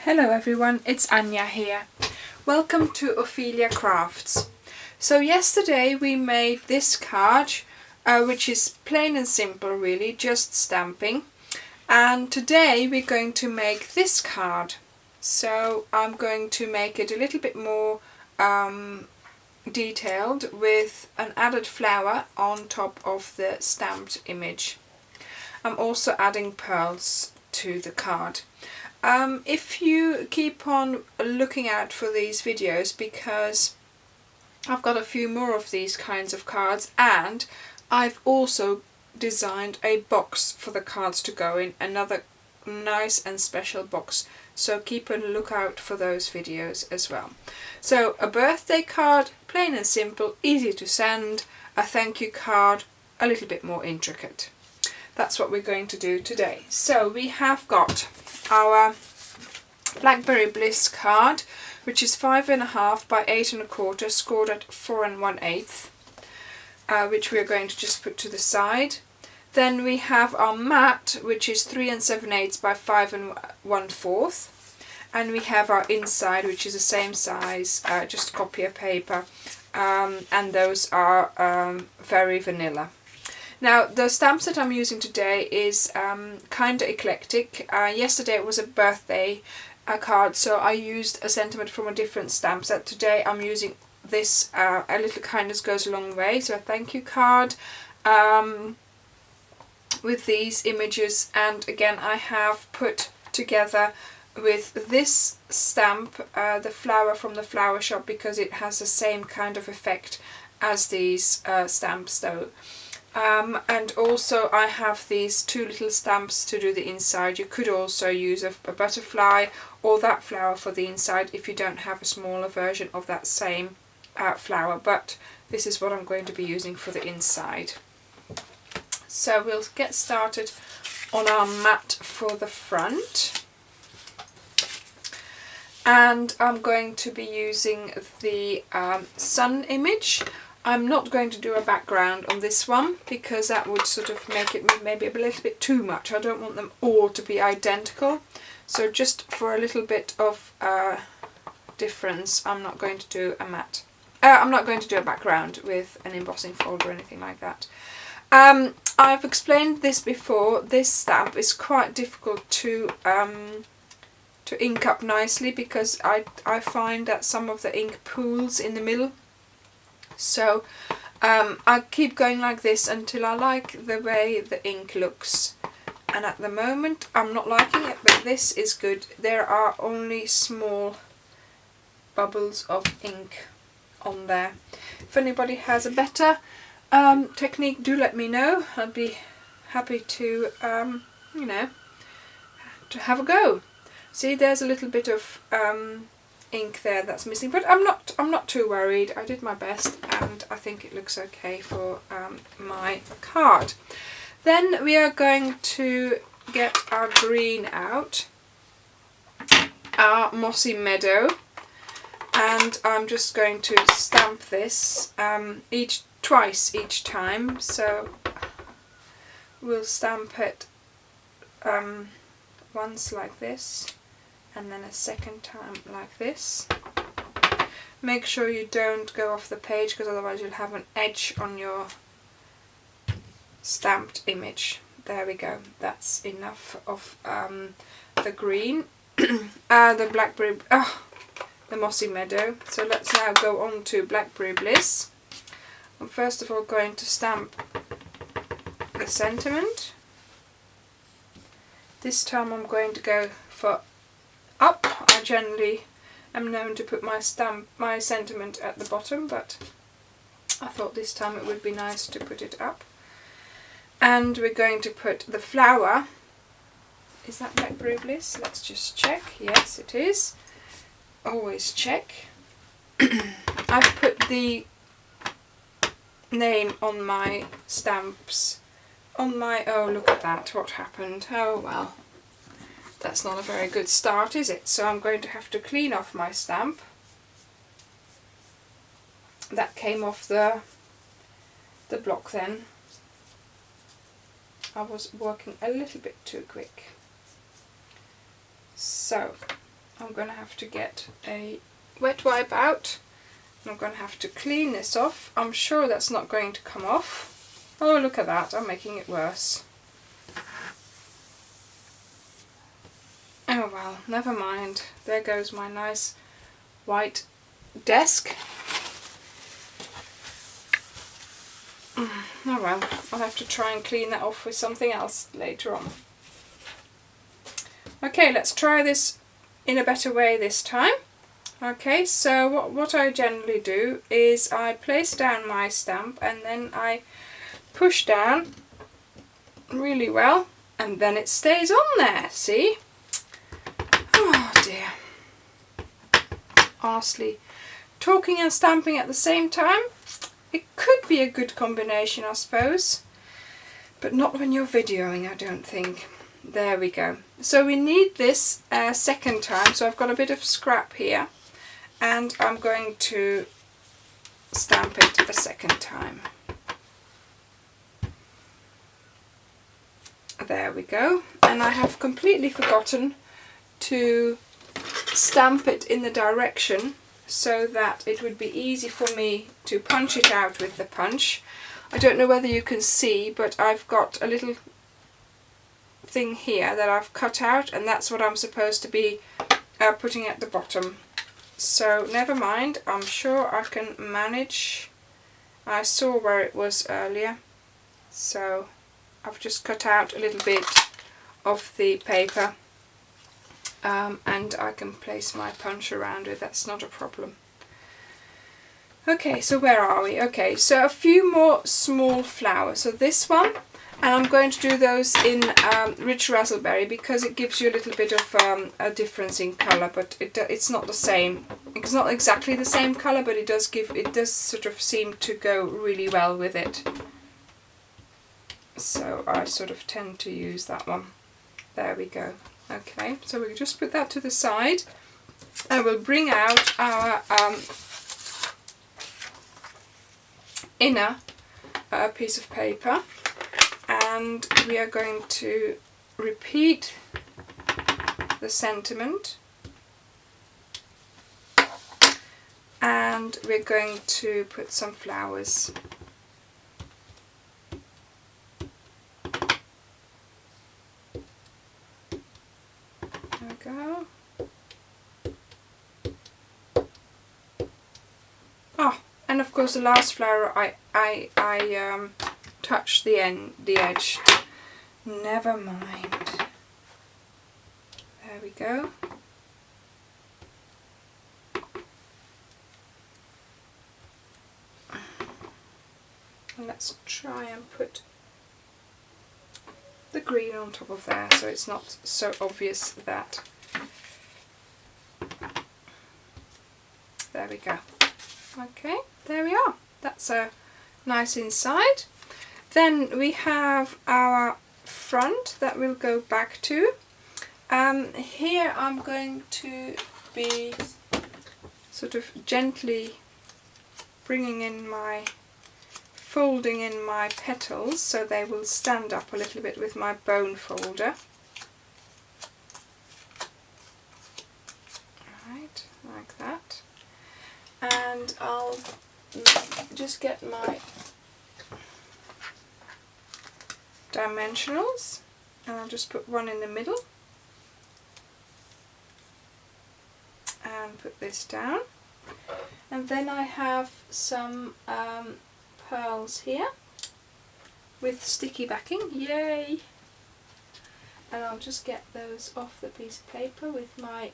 Hello everyone, it's Anya here. Welcome to Ophelia Crafts. So yesterday we made this card, which is plain and simple really, just stamping. And today we're going to make this card. So I'm going to make it a little bit more detailed with an added flower on top of the stamped image. I'm also adding pearls to the card. If you keep on looking out for these videos, because I've got a few more of these kinds of cards, and I've also designed a box for the cards to go in, another nice and special box, so keep a lookout for those videos as well. So a birthday card, plain and simple, easy to send. A thank you card, a little bit more intricate. That's what we're going to do today. So we have got our Blackberry Bliss card, which is 5.5 by 8 1/4, scored at 4 1/8, which we are going to just put to the side. Then we have our mat, which is 3 7/8 by 5 1/4, and we have our inside, which is the same size, just copier paper, and those are very vanilla. Now the stamps that I'm using today is kinda eclectic. Yesterday it was a birthday card, so I used a sentiment from a different stamp set. Today I'm using this, a little kindness goes a long way, so a thank you card with these images. And again I have put together with this stamp the flower from the flower shop, because it has the same kind of effect as these stamps though. And also I have these two little stamps to do the inside. You could also use a butterfly or that flower for the inside if you don't have a smaller version of that same flower, but this is what I'm going to be using for the inside. So we'll get started on our mat for the front, and I'm going to be using the sun image. I'm not going to do a background on this one, because that would sort of make it maybe a little bit too much. I don't want them all to be identical, so just for a little bit of difference I'm not going to do a mat. I'm not going to do a background with an embossing fold or anything like that. I've explained this before. This stamp is quite difficult to ink up nicely, because I find that some of the ink pools in the middle. So I keep going like this until I like the way the ink looks, and at the moment I'm not liking it, but this is good. There are only small bubbles of ink on there. If anybody has a better technique, do let me know. I'd be happy to you know, to have a go. See, there's a little bit of ink there that's missing, but I'm not too worried. I did my best and I think it looks okay for my card. Then we are going to get our green out, our mossy meadow, and I'm just going to stamp this twice each time. So we'll stamp it once like this, and then a second time like this. Make sure you don't go off the page, because otherwise you'll have an edge on your stamped image. There we go, that's enough of the green. The blackberry, the mossy meadow. So let's now go on to Blackberry Bliss. I'm first of all going to stamp the sentiment. This time I'm going to go for up. I generally am known to put my sentiment at the bottom, but I thought this time it would be nice to put it up. And we're going to put the flower. Is that Blackberry Bliss? Let's just check. Yes, it is. Always check. I've put the name on my stamps. Oh, look at that, what happened? Oh well. That's not a very good start, is it? So I'm going to have to clean off my stamp. That came off the block then. I was working a little bit too quick. So I'm going to have to get a wet wipe out. And I'm going to have to clean this off. I'm sure that's not going to come off. Oh, look at that, I'm making it worse. Oh well, never mind. There goes my nice white desk. Oh well, I'll have to try and clean that off with something else later on. Okay, let's try this in a better way this time. Okay, so what I generally do is I place down my stamp and then I push down really well and then it stays on there, see? Oh dear. Honestly, talking and stamping at the same time, it could be a good combination, I suppose, but not when you're videoing, I don't think. There we go. So we need this second time, so I've got a bit of scrap here and I'm going to stamp it a second time. There we go. And I have completely forgotten to stamp it in the direction so that it would be easy for me to punch it out with the punch. I don't know whether you can see, but I've got a little thing here that I've cut out and that's what I'm supposed to be putting at the bottom. So never mind, I'm sure I can manage. I saw where it was earlier, so I've just cut out a little bit of the paper and I can place my punch around it, that's not a problem. Okay, so where are we? Okay, so a few more small flowers. So this one, and I'm going to do those in rich raspberry because it gives you a little bit of a difference in colour, but it's not the same. It's not exactly the same colour, but it does sort of seem to go really well with it. So I sort of tend to use that one. There we go. Okay, so we just put that to the side. I will bring out our inner piece of paper and we are going to repeat the sentiment and we're going to put some flowers. There we go. Oh, and of course the last flower I touched the edge. Never mind. There we go. And let's try and put the green on top of there so it's not so obvious that. There we go. Okay, there we are. That's a nice inside. Then we have our front that we'll go back to. Here I'm going to be sort of gently folding in my petals so they will stand up a little bit with my bone folder. Right, like that. And I'll just get my dimensionals and I'll just put one in the middle and put this down. And then I have some pearls here with sticky backing, yay! And I'll just get those off the piece of paper with my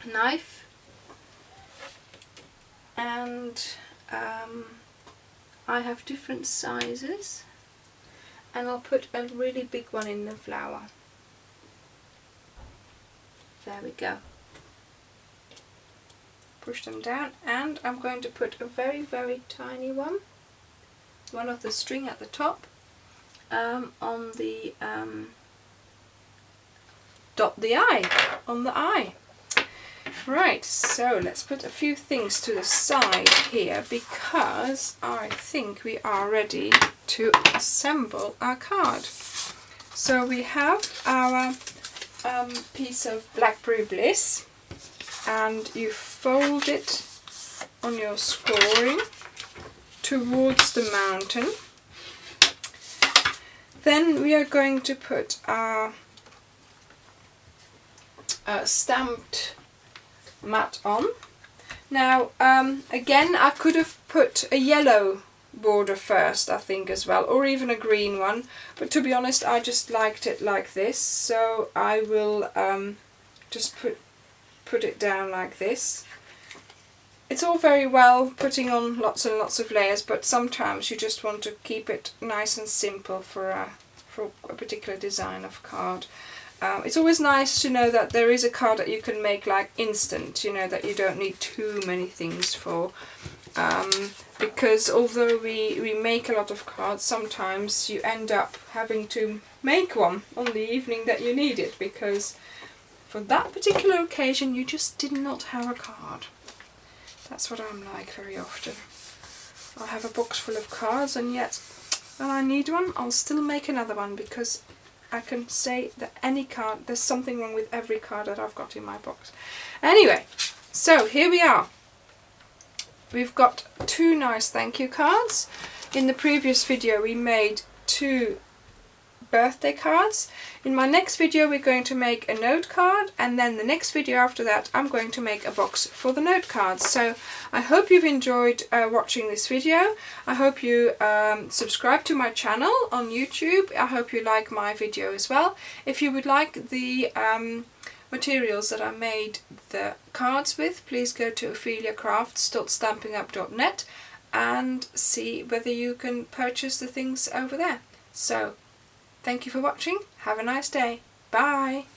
knife. And I have different sizes and I'll put a really big one in the flower. There we go. Push them down and I'm going to put a very, very tiny one of the string at the top on the dot the eye, on the eye. Right, so let's put a few things to the side here because I think we are ready to assemble our card. So we have our piece of Blackberry Bliss and you fold it on your scoring towards the mountain. Then we are going to put our stamped mat on. Now again, I could have put a yellow border first, I think, as well, or even a green one, but to be honest I just liked it like this, so I will just put it down like this. It's all very well putting on lots and lots of layers, but sometimes you just want to keep it nice and simple for a particular design of card. It's always nice to know that there is a card that you can make like instant, you know, that you don't need too many things for. Because although we make a lot of cards, sometimes you end up having to make one on the evening that you need it, because for that particular occasion you just did not have a card. That's what I'm like very often. I have a box full of cards, and yet when I need one I'll still make another one, because I can say that any card, there's something wrong with every card that I've got in my box. Anyway, so here we are. We've got two nice thank you cards. In the previous video we made two birthday cards. In my next video we're going to make a note card, and then the next video after that I'm going to make a box for the note cards. So I hope you've enjoyed watching this video. I hope you subscribe to my channel on YouTube. I hope you like my video as well. If you would like the materials that I made the cards with, please go to opheliacrafts.stampingup.net and see whether you can purchase the things over there. So thank you for watching. Have a nice day. Bye.